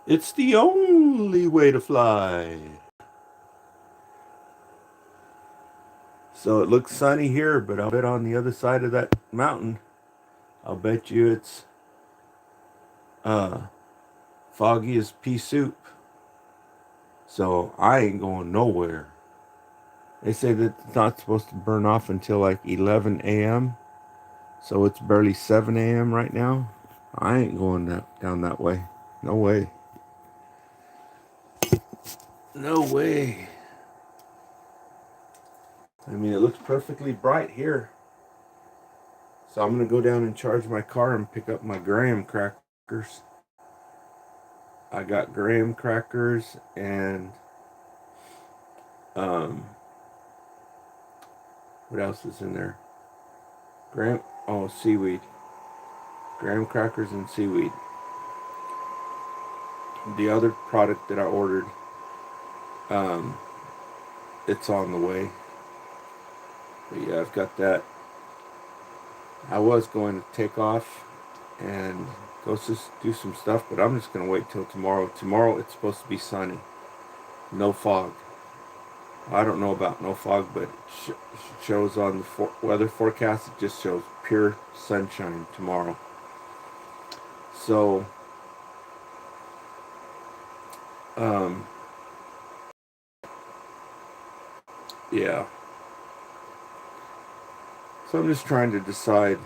It's the only way to fly. So it looks sunny here, but I'll bet on the other side of that mountain, I'll bet you it's uh, foggy as pea soup. So I ain't going nowhere. They say that it's not supposed to burn off until like 11 a.m. So it's barely 7 a.m. right now. I ain't going down that way. No way. No way. I mean, it looks perfectly bright here. So I'm going to go down and charge my car and pick up my graham crackers. I got graham crackers and um, what else is in there? Seaweed. Graham crackers and seaweed. The other product that I ordered, um, it's on the way. But yeah, I've got that. I was going to take off and go just do some stuff, but I'm just going to wait till tomorrow. Tomorrow it's supposed to be sunny, no fog. I don't know about no fog, but it shows on the weather forecast, it just shows pure sunshine tomorrow. So, um, yeah. So I'm just trying to decide,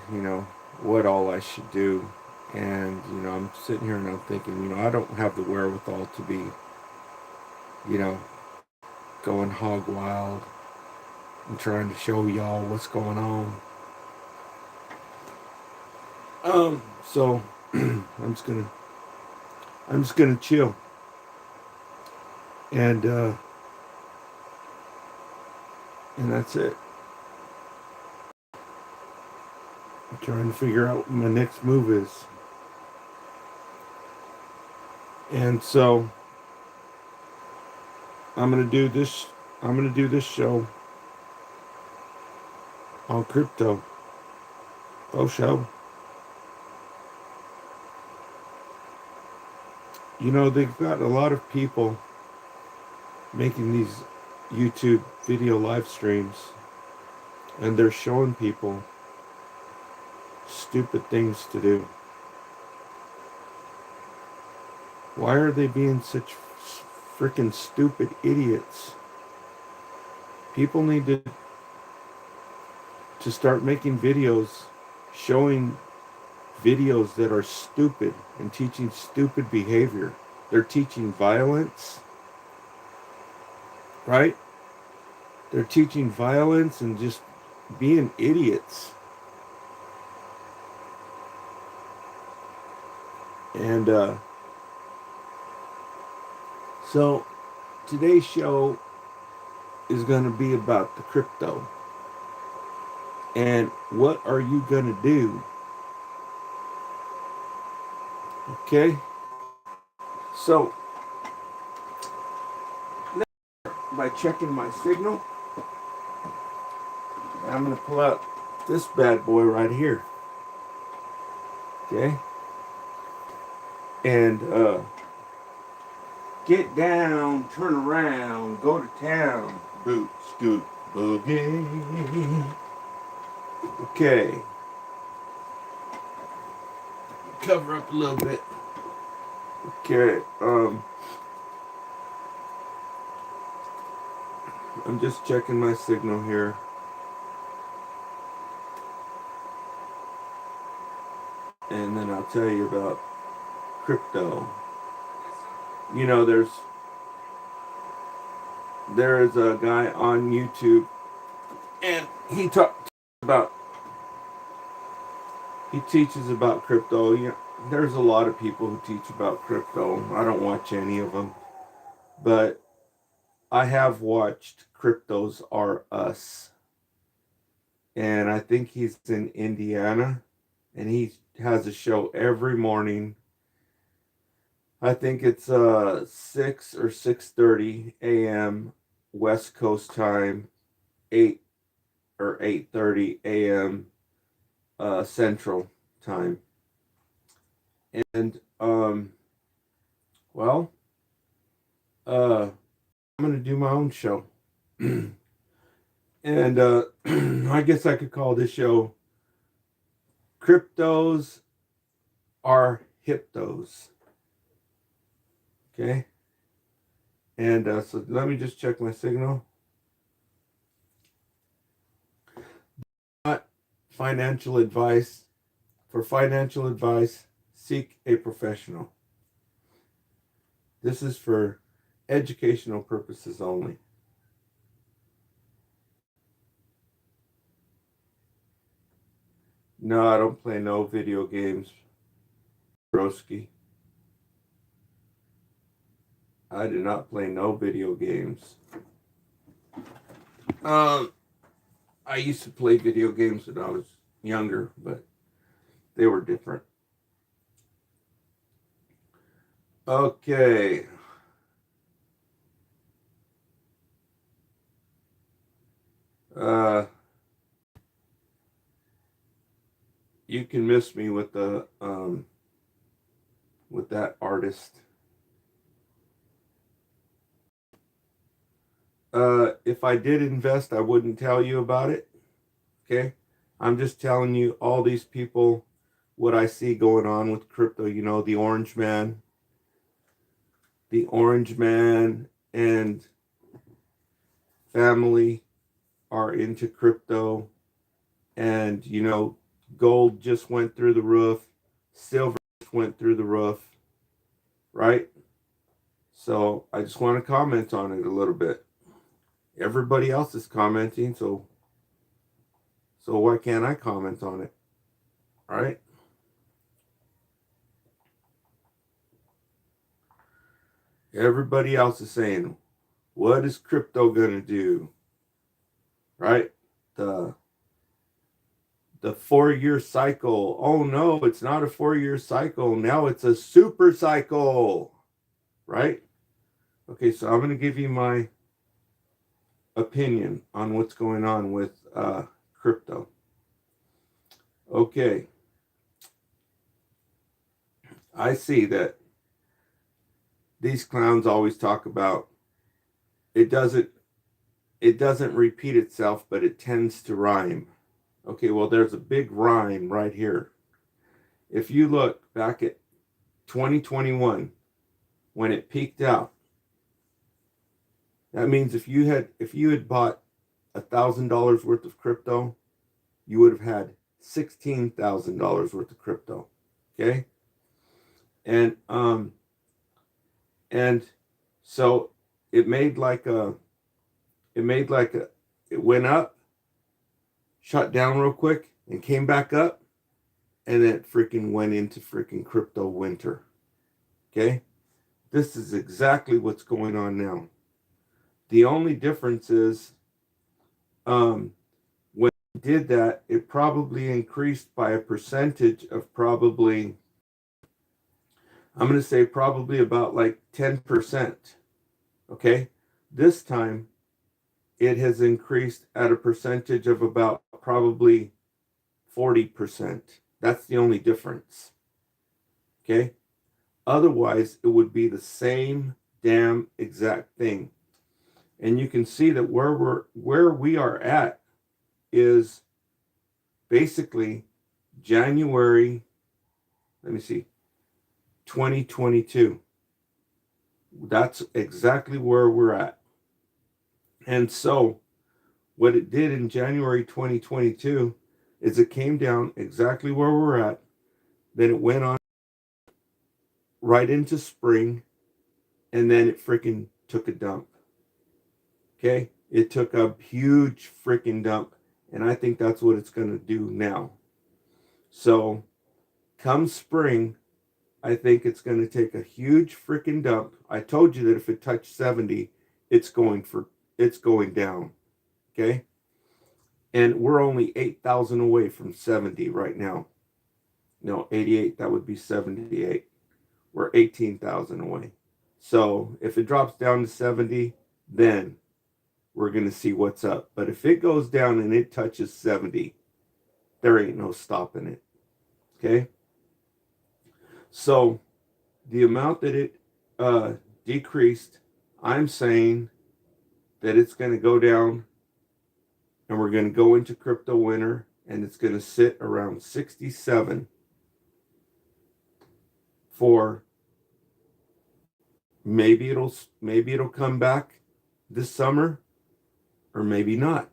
what all I should do. And, I'm sitting here and I'm thinking, I don't have the wherewithal to be, you know, going hog wild and trying to show y'all what's going on. So I'm just gonna chill and and that's it. I'm trying to figure out what my next move is. And so I'm gonna do this. I'm gonna do this show on crypto. Oh, show. They've got a lot of people making these YouTube video live streams, and they're showing people stupid things to do. Why are they being such freaking stupid idiots? People need to start making videos showing videos that are stupid and teaching stupid behavior. They're teaching violence, right? They're teaching violence and just being idiots. And so today's show is going to be about the crypto. And what are you going to do? Okay? So, by checking my signal, I'm going to pull out this bad boy right here. Okay? And get down, turn around, go to town, boot, scoot, boogie. Okay. Cover up a little bit. Okay. I'm just checking my signal here. And then I'll tell you about crypto. There is a guy on YouTube, and about he teaches about crypto. There's a lot of people who teach about crypto. I don't watch any of them, but I have watched Cryptos Are Us, and I think he's in Indiana, and he has a show every morning. I think it's 6 or 6:30 a.m. West Coast time, 8 or 8:30 a.m. Central time. And Well, I'm going to do my own show. And I guess I could call this show Cryptos Are Hyptos. Okay? And so let me just check my signal. Not financial advice. For financial advice, seek a professional. This is for educational purposes only. No, I don't play no video games, broski. I do not play no video games. I used to play video games when I was younger, but they were different. Okay. You can miss me with the with that artist. If I did invest, I wouldn't tell you about it. Okay? I'm just telling you all these people what I see going on with crypto. You know, the orange man and family are into crypto, and you know, gold just went through the roof, silver just went through the roof, right? So I just want to comment on it a little bit. Everybody else is commenting, so why can't I comment on it? Right? Everybody else is saying, what is crypto gonna do? Right? The 4-year cycle. Oh no, it's not a 4-year cycle. Now it's a super cycle. Right? Okay, so I'm gonna give you my opinion on what's going on with crypto. Okay. I see that these clowns always talk about it doesn't repeat itself, but it tends to rhyme. Okay, well, there's a big rhyme right here. If you look back at 2021 when it peaked out, that means if you had bought $1,000 worth of crypto, you would have had $16,000 worth of crypto. Okay, and so it went up, shut down real quick, and came back up, and then it freaking went into freaking crypto winter. Okay, this is exactly what's going on now. The only difference is, when it did that, it probably increased by a percentage of probably, I'm going to say probably about like 10%. Okay, this time it has increased at a percentage of about probably 40%. That's the only difference. Okay, otherwise it would be the same damn exact thing. And you can see that where we are at is basically January, let me see, 2022. That's exactly where we're at. And so what it did in January 2022 is it came down exactly where we're at. Then it went on right into spring, and then it freaking took a dump. Okay? It took a huge freaking dump, and I think that's what it's going to do now. So, come spring, I think it's going to take a huge freaking dump. I told you that if it touched 70, it's going down. Okay? And we're only 8,000 away from 70 right now. No, 88, that would be 78. We're 18,000 away. So if it drops down to 70, then we're going to see what's up. But if it goes down and it touches 70, there ain't no stopping it. Okay? So the amount that decreased. I'm saying that it's going to go down, and we're going to go into crypto winter, and it's going to sit around 67 for maybe it'll come back this summer, or maybe not.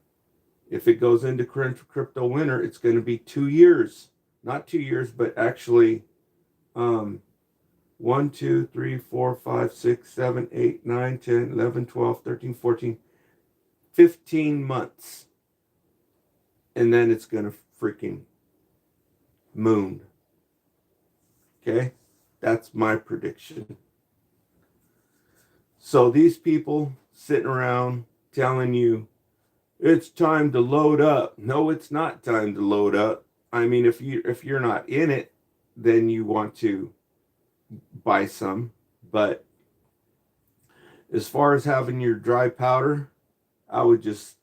If it goes into crypto winter, it's going to be 2 years, not 2 years, but actually, 1, 2, 3, 4, 5, 6, 7, 8, 9, 10, 11, 12, 13, 14, 15 months. And then it's going to freaking moon. Okay? That's my prediction. So these people sitting around telling you it's time to load up. No, it's not time to load up. I mean, if you're not in it, then you want to buy some. But as far as having your dry powder, I would just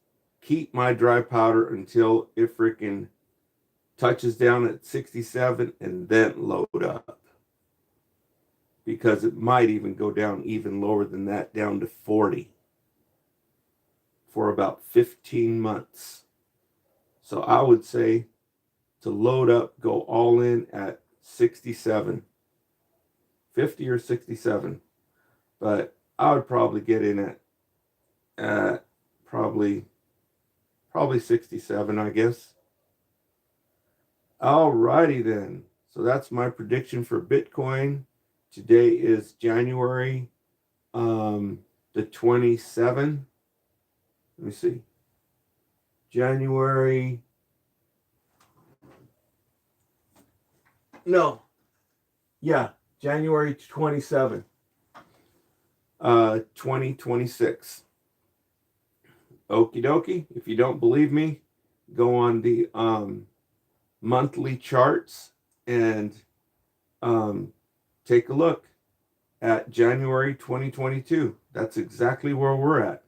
keep my dry powder until it freaking touches down at 67 and then load up. Because it might even go down even lower than that, down to 40 for about 15 months. So I would say to load up, go all in at 67, 50 or 67. But I would probably get in at probably 67, I guess. Alrighty then. So that's my prediction for Bitcoin. Today is January the 27th. Let me see. January. No. Yeah, January 27th. 2026. Okie dokie. If you don't believe me, go on the monthly charts and take a look at January 2022. That's exactly where we're at.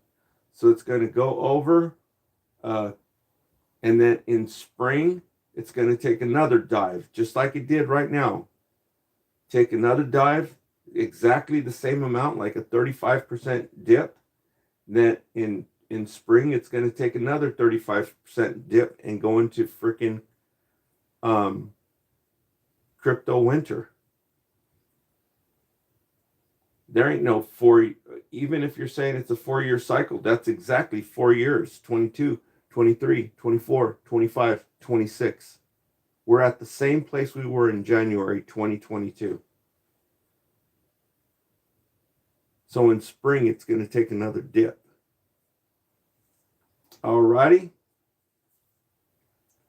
So it's going to go over, and then in spring, it's going to take another dive, just like it did right now. Take another dive, exactly the same amount, like a 35% dip. Then in spring, it's going to take another 35% dip and go into freaking crypto winter. There ain't no even if you're saying it's a 4-year cycle, that's exactly 4 years, 22, 23, 24, 25, 26. We're at the same place we were in January 2022. So in spring, it's going to take another dip. Alrighty.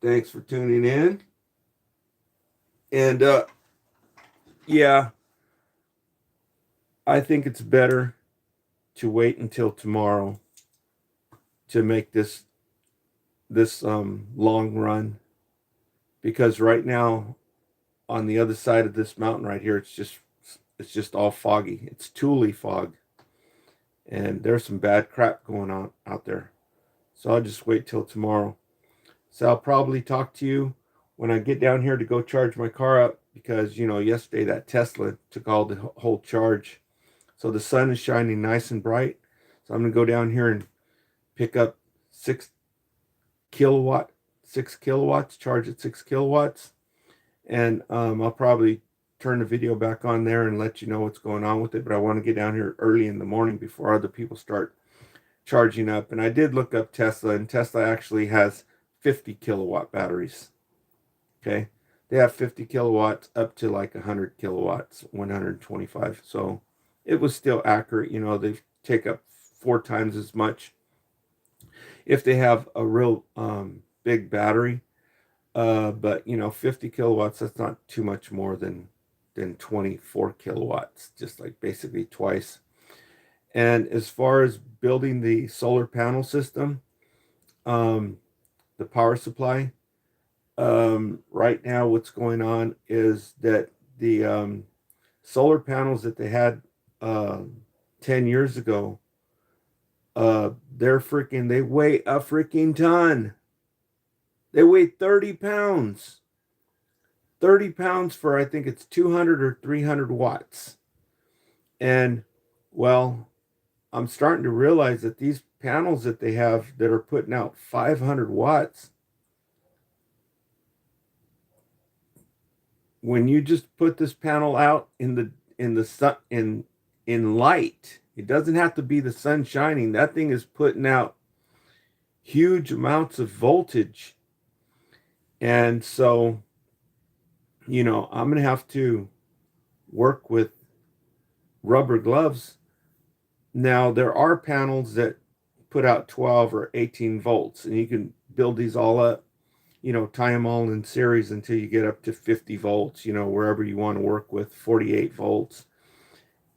Thanks for tuning in. And yeah, I think it's better to wait until tomorrow to make this long run, because right now on the other side of this mountain right here, it's just all foggy. It's Thule fog, and there's some bad crap going on out there. So I'll just wait till tomorrow. So I'll probably talk to you when I get down here to go charge my car up, because yesterday that Tesla took all the whole charge. So the sun is shining nice and bright. So I'm going to go down here and pick up 6 kilowatts, charge at 6 kilowatts. And I'll probably turn the video back on there and let you know what's going on with it. But I want to get down here early in the morning before other people start charging up. And I did look up Tesla, and Tesla actually has 50 kilowatt batteries. Okay. They have 50 kilowatts up to like 100 kilowatts, 125. So it was still accurate. They take up 4 times as much if they have a real big battery. But 50 kilowatts, that's not too much more than 24 kilowatts, just like basically twice. And as far as building the solar panel system, the power supply, right now what's going on is that the solar panels that they had 10 years ago, they weigh a freaking ton. They weigh 30 pounds. 30 pounds for, I think it's 200 or 300 watts. And well, I'm starting to realize that these panels that they have that are putting out 500 watts, when you just put this panel out in the sun in light, it doesn't have to be the sun shining. That thing is putting out huge amounts of voltage. And so, I'm going to have to work with rubber gloves. Now, there are panels that put out 12 or 18 volts, and you can build these all up, tie them all in series until you get up to 50 volts, wherever you want to work with 48 volts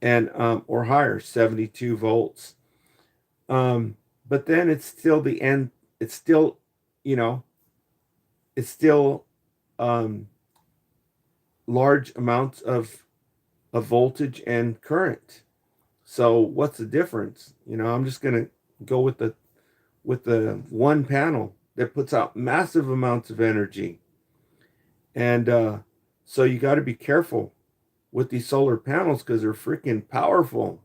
and or higher, 72 volts. But then it's still the end, it's still, you know, it's still um, large amounts of voltage and current. So what's the difference? I'm just gonna go with the one panel that puts out massive amounts of energy. And so you got to be careful with these solar panels because they're freaking powerful.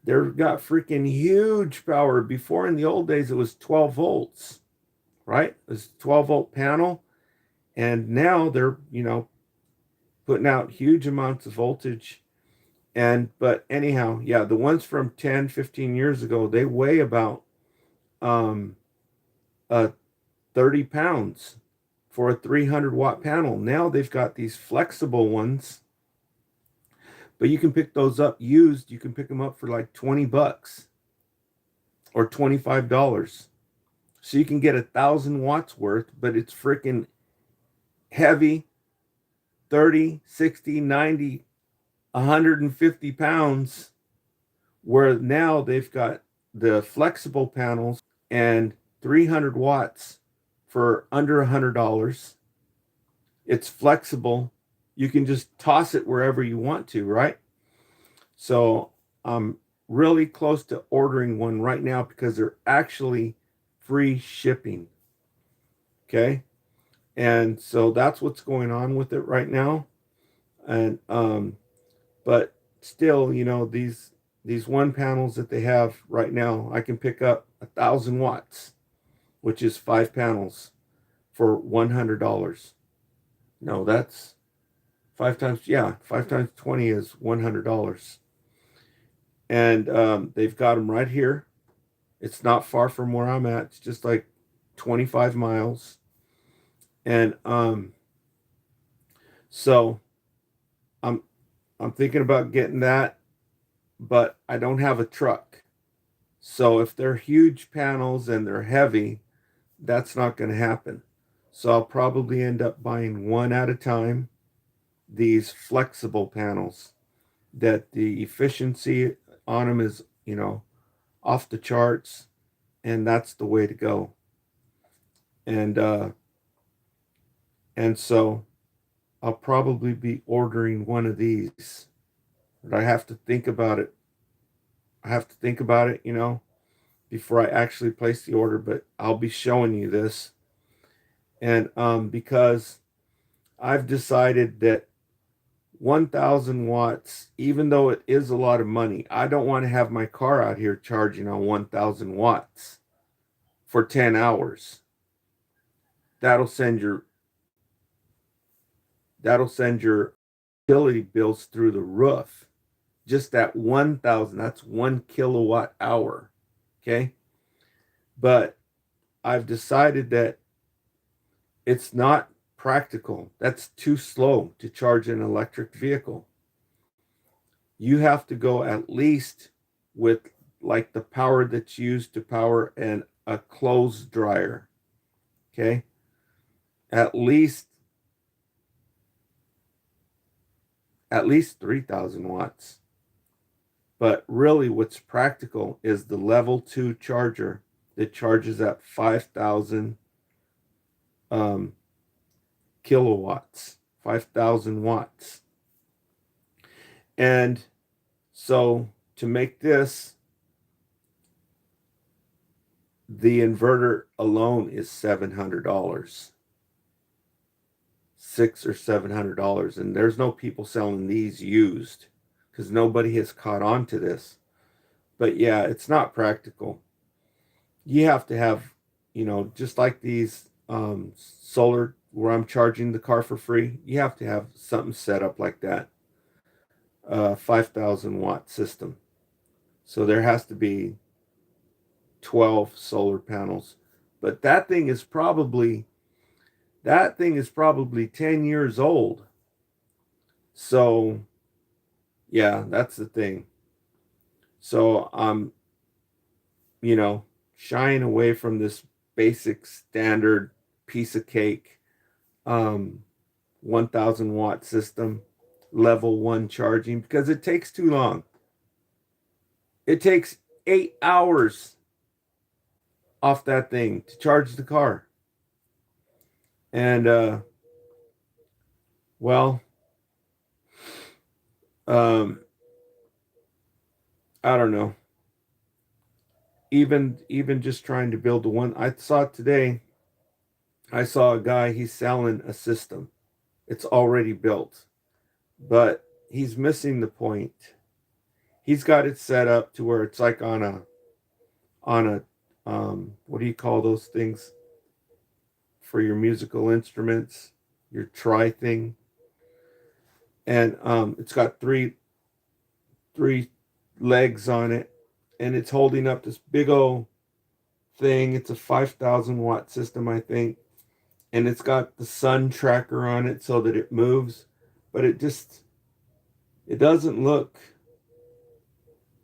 They've got freaking huge power. Before, in the old days, it was 12 volts, right? It was a 12-volt panel. And now they're, putting out huge amounts of voltage. But anyhow, yeah, the ones from 10, 15 years ago, they weigh about um, uh, 30 pounds for a 300-watt panel. Now they've got these flexible ones, but you can pick those up used. You can pick them up for like $20 or $25. So you can get 1,000 watts worth, but it's freaking heavy, 30, 60, 90, 150 pounds, where now they've got the flexible panels and 300 watts for under $100. It's flexible. You can just toss it wherever you want to, right? So I'm really close to ordering one right now because they're actually free shipping. Okay. And so that's what's going on with it right now. And but still, these one panels that they have right now, I can pick up 1,000 watts, which is 5 panels for $100. No, that's five times 20 is $100. And they've got them right here. It's not far from where I'm at. It's just like 25 miles. And so I'm I'm thinking about getting that, but I don't have a truck. So if they're huge panels and they're heavy, that's not going to happen. So I'll probably end up buying one at a time, these flexible panels that the efficiency on them is, off the charts, and that's the way to go. And so I'll probably be ordering one of these. But I have to think about it. I have to think about it, before I actually place the order, but I'll be showing you this. And because I've decided that 1,000 watts, even though it is a lot of money, I don't want to have my car out here charging on 1,000 watts for 10 hours. That'll send your utility bills through the roof. Just that 1,000, that's 1 kilowatt hour. Okay. But I've decided that it's not practical. That's too slow to charge an electric vehicle. You have to go at least with like the power that's used to power a clothes dryer. Okay. At least 3,000 watts. But really what's practical is the level 2 charger that charges at 5,000 kilowatts, 5,000 watts. And so to make this, the inverter alone is $700, $600 or $700. And there's no people selling these used. because nobody has caught on to this. But yeah, it's not practical. You have to have, just like these solar where I'm charging the car for free, you have to have something set up like that. 5,000 watt system. So there has to be 12 solar panels. But that thing is probably 10 years old. So yeah, that's the thing. So I'm, you know, shying away from this basic standard piece of cake, um 1,000 watt system, level 1 charging, because it takes too long. It takes 8 hours off that thing to charge the car. And well, um I don't know. Even just trying to build the one I saw today, I saw a guy, he's selling a system. It's already built, but he's missing the point. He's got it set up to where it's like on a what do you call those things for your musical instruments, your tri thing. And it's got three legs on it, and it's holding up this big old thing. It's a 5,000 watt system, I think, and it's got the sun tracker on it so that it moves, but it doesn't look.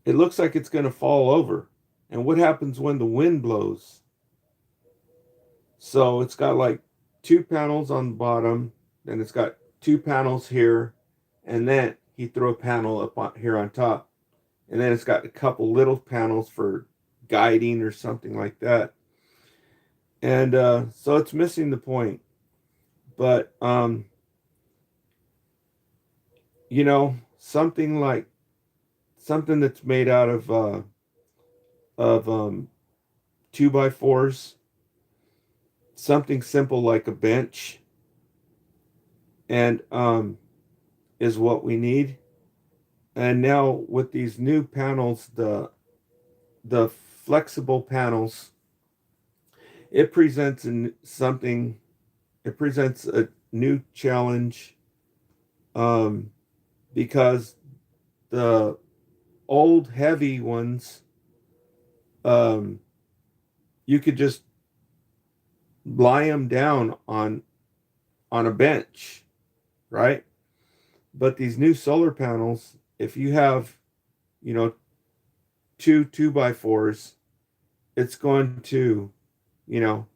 It looks like it's going to fall over. And what happens when the wind blows? So it's got like two panels on the bottom, then it's got two panels here, and then he threw a panel up here on top. And then it's got a couple little panels for guiding or something like that. And so it's missing the point. But something that's made out of 2x4s, something simple like a bench, and is what we need. And now with these new panels, the flexible panels, it presents something. It presents a new challenge, um, because the old heavy ones, um, you could just lie them down on a bench, right? But these new solar panels, if you have, you know, two by fours, it's going to, you know,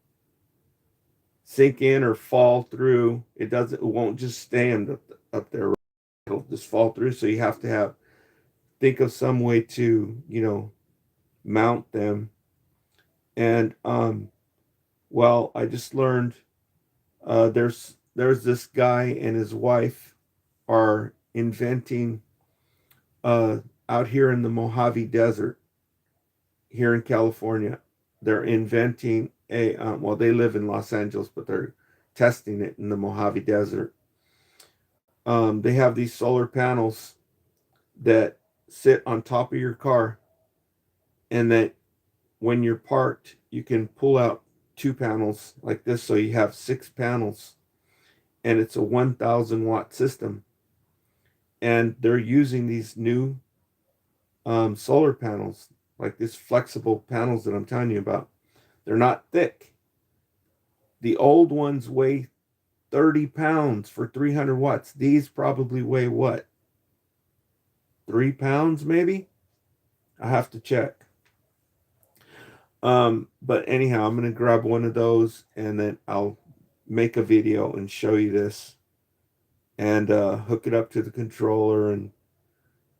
sink in or fall through. It won't just stand up there. It'll just fall through. So you have to think of some way to, mount them. And well, I just learned there's this guy and his wife are inventing out here in the Mojave Desert here in California. They're inventing well, they live in Los Angeles, but they're testing it in the Mojave Desert. They have these solar panels that sit on top of your car, and that when you're parked, you can pull out two panels like this, so you have six panels, and it's a 1,000 watt system. And they're using these new solar panels, like these flexible panels that I'm telling you about. They're not thick. The old ones weigh 30 pounds for 300 watts. These probably weigh what? 3 pounds maybe? I have to check. But anyhow, I'm going to grab one of those, and then I'll make a video and show you this, and hook it up to the controller and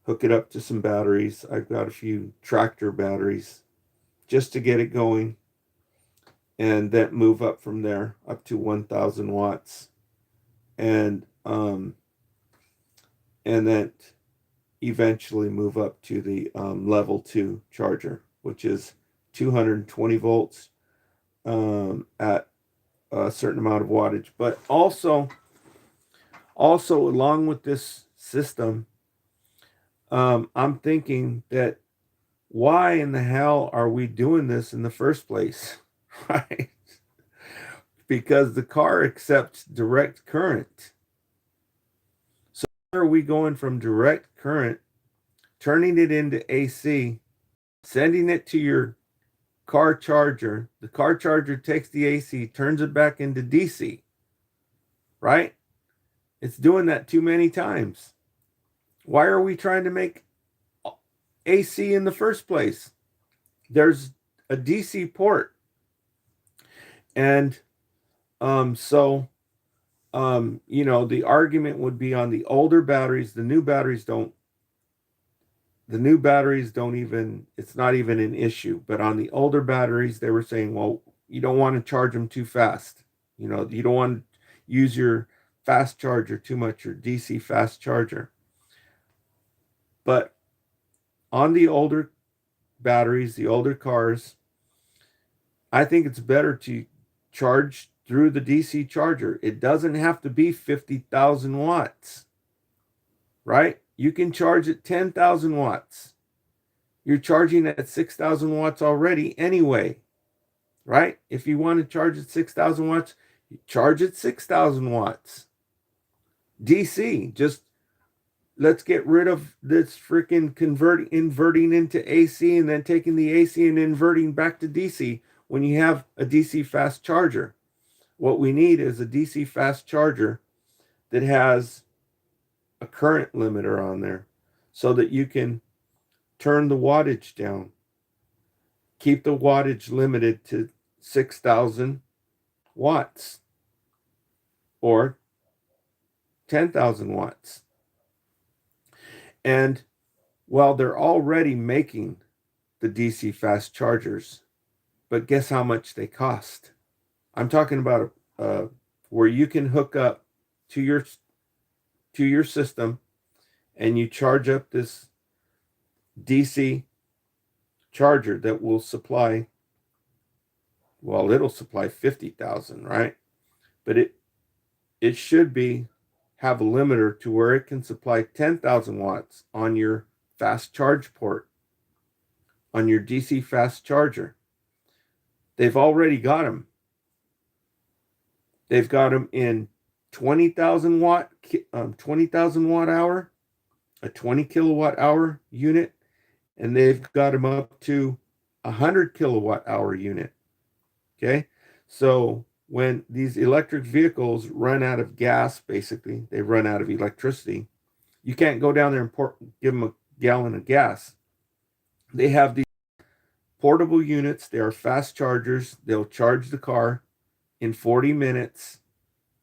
hook it up to some batteries. I've got a few tractor batteries just to get it going, and then move up from there up to 1,000 watts, and then eventually move up to the level 2 charger, which is 220 volts at a certain amount of wattage. But also along with this system, I'm thinking that why in the hell are we doing this in the first place? Right? Because the car accepts direct current. So why are we going from direct current, turning it into AC, sending it to your car charger? The car charger takes the AC, turns it back into DC, right? It's doing that too many times. Why are we trying to make AC in the first place? There's a DC port. And so the argument would be on the older batteries. The new batteries don't even, it's not even an issue. But on the older batteries, they were saying, well, you don't want to charge them too fast. You don't want to use your fast charger too much, your DC fast charger. But on the older batteries, the older cars, I think it's better to charge through the DC charger. It doesn't have to be 50,000 watts, right? You can charge at 10,000 watts. You're charging at 6,000 watts already anyway, right? If you want to charge at 6,000 watts, you charge at 6,000 watts. DC, just let's get rid of this freaking inverting into AC and then taking the AC and inverting back to DC when you have a DC fast charger. What we need is a DC fast charger that has a current limiter on there so that you can turn the wattage down. Keep the wattage limited to 6,000 watts or 10,000 watts. And well, they're already making the DC fast chargers, but guess how much they cost? I'm talking about where you can hook up to your system and you charge up this DC charger that will supply, well, it'll supply 50,000, right? But it should have a limiter to where it can supply 10,000 watts on your fast charge port, on your DC fast charger. They've already got them. They've got them in 20,000 watt hour, a 20 kilowatt hour unit, and they've got them up to 100 kilowatt hour unit. Okay, so when these electric vehicles run out of gas, basically they run out of electricity, you can't go down there and give them a gallon of gas. They have these portable units. They are fast chargers. They'll charge the car in 40 minutes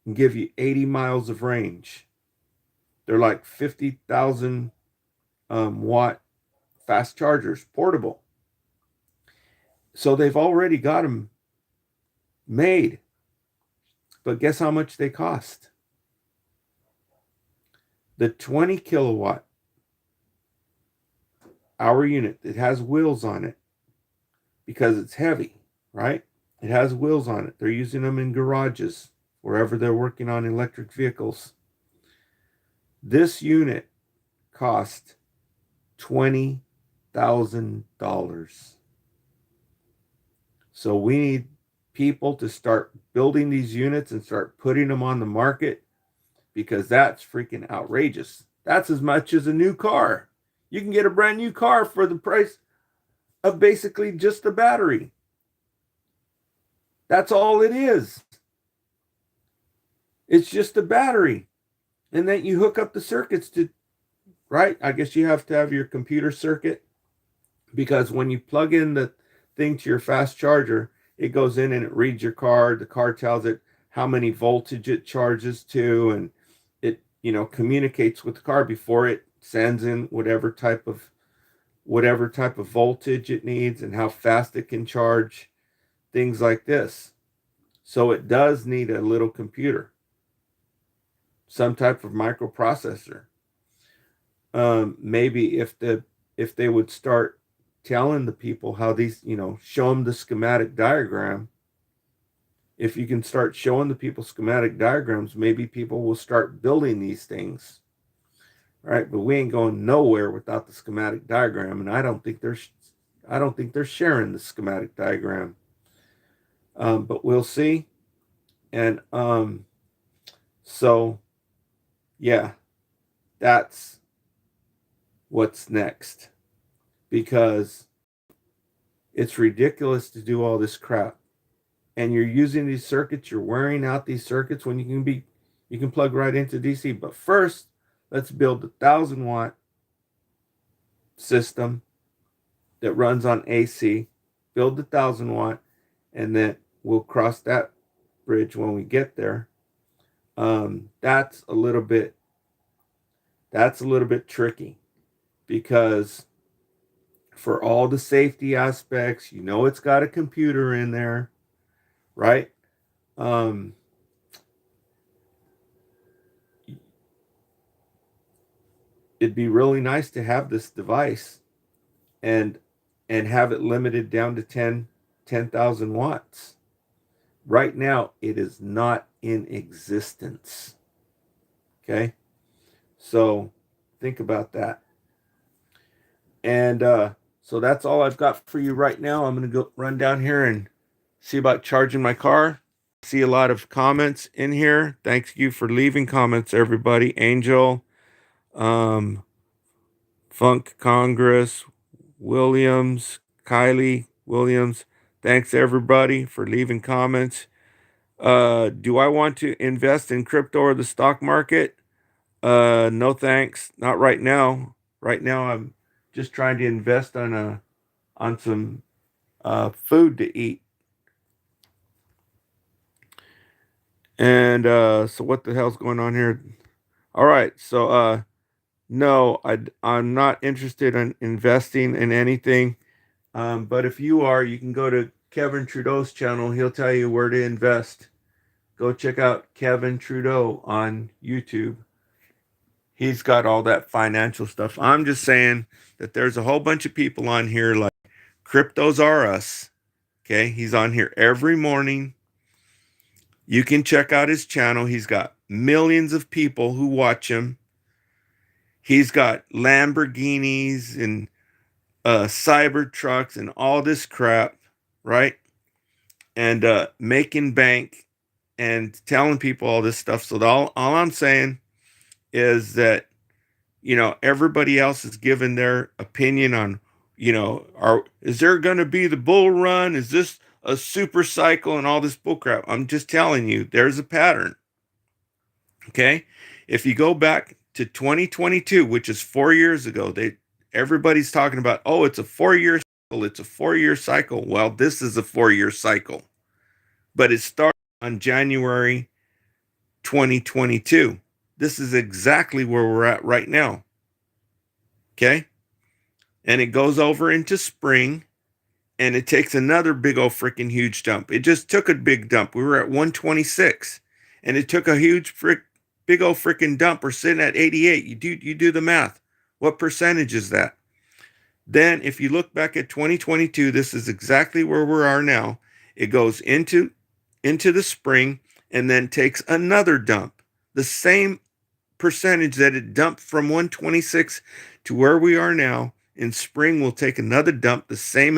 and give you 80 miles of range. They're like 50,000 watt fast chargers, portable. So they've already got them made. But guess how much they cost? The 20 kilowatt hour unit, it has wheels on it because it's heavy, right? It has wheels on it. They're using them in garages, wherever they're working on electric vehicles. This unit cost $20,000. So we need people to start building these units and start putting them on the market because that's freaking outrageous. That's as much as a new car. You can get a brand new car for the price of basically just the battery. That's all it is. It's just a battery. And then you hook up the circuits to, right? I guess you have to have your computer circuit because when you plug in the thing to your fast charger, it goes in and it reads your car. The car tells it how many voltage it charges to, and it, communicates with the car before it sends in whatever type of voltage it needs and how fast it can charge, things like this. So it does need a little computer, some type of microprocessor. Maybe if they would start telling the people how these, show them the schematic diagram. If you can start showing the people schematic diagrams, maybe people will start building these things. right? But we ain't going nowhere without the schematic diagram, and I don't think they're sharing the schematic diagram. But we'll see. And so yeah, that's what's next, because it's ridiculous to do all this crap. And you're using these circuits, you're wearing out these circuits when you can plug right into DC. But first, let's build the 1,000 watt system that runs on AC. Build the 1,000 watt, and then we'll cross that bridge when we get there. That's a little bit tricky, because for all the safety aspects, it's got a computer in there, right? Um, it'd be really nice to have this device and have it limited down to 10,000 watts. Right now, it is not in existence. Okay, so think about that. And so that's all I've got for you right now. I'm gonna go run down here and see about charging my car. See a lot of comments in here. Thanks you for leaving comments, everybody. Angel, um, Funk Congress, Williams, Kylie Williams. Thanks everybody for leaving comments. Do I want to invest in crypto or the stock market? No thanks. Not right now. Right now I'm just trying to invest on some food to eat. And so what the hell's going on here? All right. So no, I'm not interested in investing in anything. But if you are, you can go to Kevin Trudeau's channel. He'll tell you where to invest. Go check out Kevin Trudeau on YouTube. He's got all that financial stuff. I'm just saying that there's a whole bunch of people on here like Cryptos Are Us. Okay, he's on here every morning. You can check out his channel. He's got millions of people who watch him. He's got Lamborghinis and cyber trucks and all this crap, right? And making bank and telling people all this stuff. So all I'm saying is that, everybody else is giving their opinion on, is there going to be the bull run? Is this a super cycle and all this bull crap? I'm just telling you, there's a pattern. Okay. If you go back to 2022, which is 4 years ago, everybody's talking about, oh, it's a 4 year cycle. It's a 4 year cycle. Well, this is a 4 year cycle, but it started on January 2022. This is exactly where we're at right now. Okay. And it goes over into spring, and it takes another big old freaking huge dump. It just took a big dump. We were at 126, and it took a big old freaking dump. We're sitting at 88. You do the math. What percentage is that? Then if you look back at 2022, this is exactly where we are now. It goes into the spring and then takes another dump. The same percentage that it dumped from 126 to where we are now. In spring, we'll take another dump, the same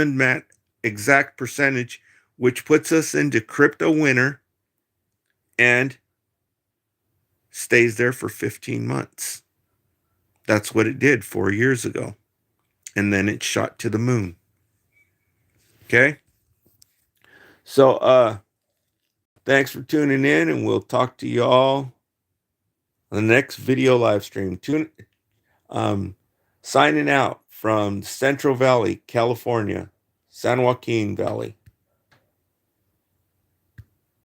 exact percentage, which puts us into crypto winter and stays there for 15 months. That's what it did 4 years ago. And then it shot to the moon. Okay? So, thanks for tuning in, and we'll talk to y'all on the next video live stream. Signing out from Central Valley, California, San Joaquin Valley.